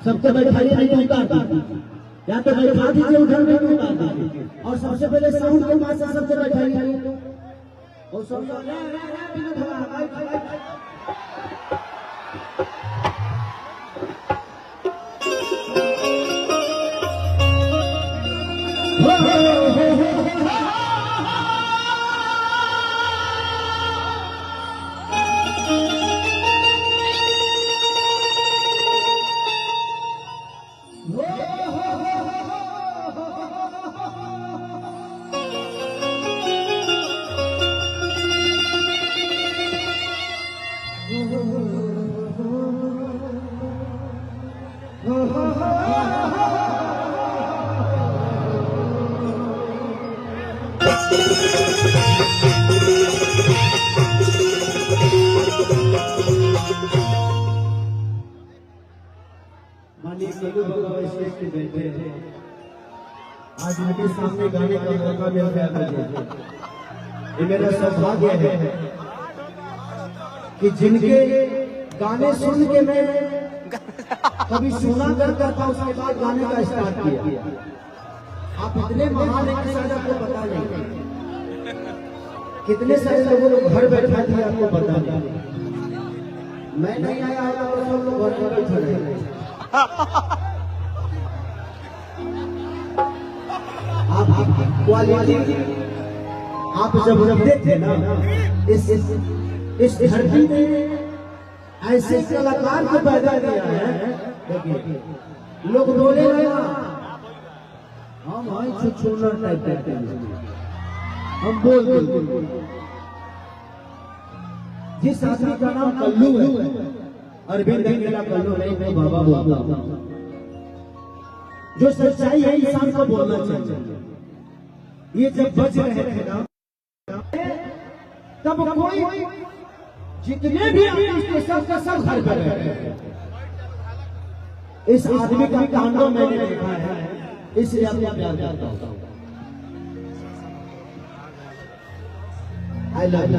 सबको बैठाइए, नहीं तो उतार दीजिए, या तो बैठा दीजिए उधर में तो उतार दीजिए। और सबसे पहले साउंड के पास सबसे बैठाइए और सब आज उनके सामने गाने का मौका मिल गया मुझे। ये मेरा सौभाग्य है कि जिनके गाने सुन के मैं कभी सुना करता था, उसके बाद गाने का स्टार्ट किया। आप इतने महान हैं कि शायद आपको पता नहीं, कितने सारे लोगों को घर बैठा दिया आपको पता नहीं। मैं नहीं आया होता तो सब लोग घर पर बैठे रहे। आपकी क्वालिटी आप जब रखते थे ना, इस धरती में ऐसे कलाकार को पैदा किया है। देखिए लोग बोले हम छोटा टाइप करते हैं, हम बोल जिस आदमी का नाम कल्लू है, अरविंद अकेला कल्लू नहीं, मैं बाबा बोलता हूँ। जो सच्चाई है इंसान को बोलना चाहिए। ये जब बज रहे थे ना, तब कोई जितने भी आर्टिस्ट थे सबका सब घर कर रहे थे। इस आदमी का तांडव मैंने देखा है, इसलिए आपको प्यार करता हूं। I love you.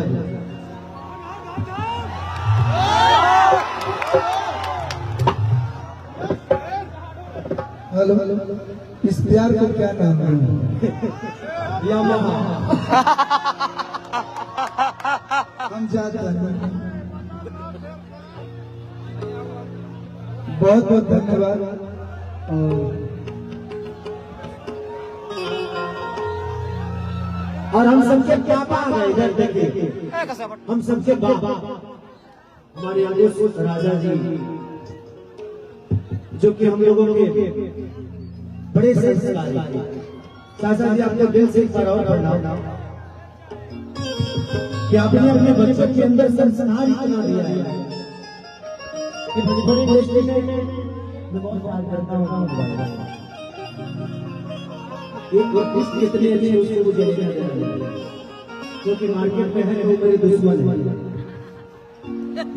हेलो, इस प्यार को क्या नाम है? यामाहा। हम जाते हैं। बहुत बहुत धन्यवाद। और हम सबसे क्या बात है, इधर देखिए, हम सबसे बाबा हमारे आदेश राजा जी, जो कि हम लोगों के बड़े संस्कारी थे। चाचा जी आपको दिल से और करना कि आपने अपने बच्चों के अंदर संस्कार इतना दिया है कि बड़ी इंडस्ट्री में मैं बहुत प्यार करता हूँ। एक आर्टिस्ट कितने अच्छे उसको मुझे लेकर जाना, क्योंकि मार्केट में है वो मेरे दुश्मन है।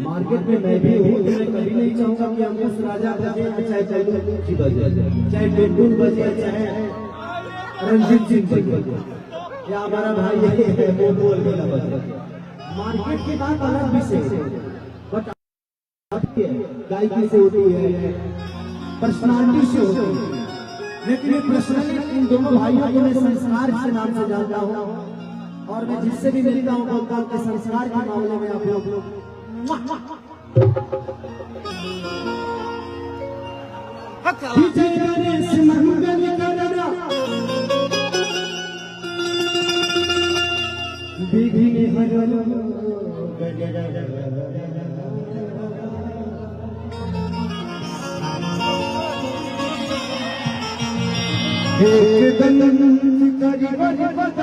मार्केट में मैं भी हूँ, मैं कभी नहीं चाहूंगा कि अंकुश राजा बजे, चाहे चंदू बजे, चाहे टेंडुल बजे, चाहे रंजीत सिंह बजे, या हमारा भाई है वो बोल भी ना बजे। मार्केट की बात अलग विषय है, बट गायकी से होती है, पर्सनालिटी से होती है। लेकिन पर्सनली इन दोनों भाइयों को मैं संस्कार के नाम से जानता हूँ, और मैं जिससे भी मिलता हूँ बोलता हूँ कि संस्कार के मामले में आप लोग विजय गणेश मंगल करना विघ्न हरनो एक दंत करी बदला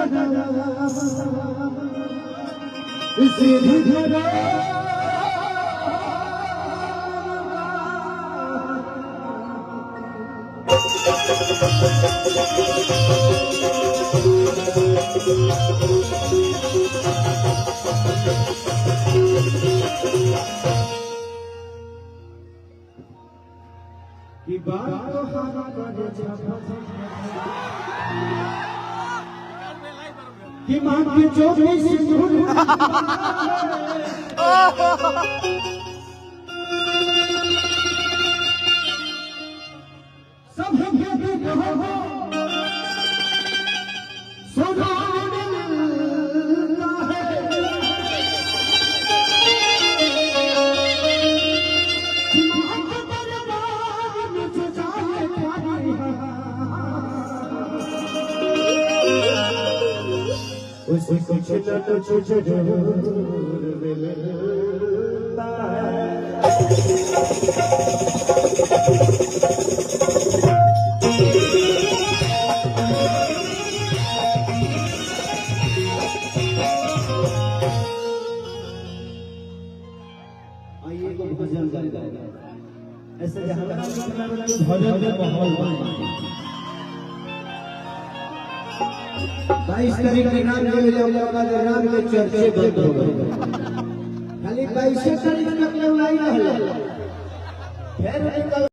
सिर धरा की बात तो हारा करे कि मां की चोटी सिंदूर कुछ न कुछ जरूर मिलता आइए को भजन गाएगा ऐसे जहां भजन के माहौल बने 22 तारीख के नाम लिए राम के चर्चे बंद हो गए खाली 22 तारीख तक आई रहल फिर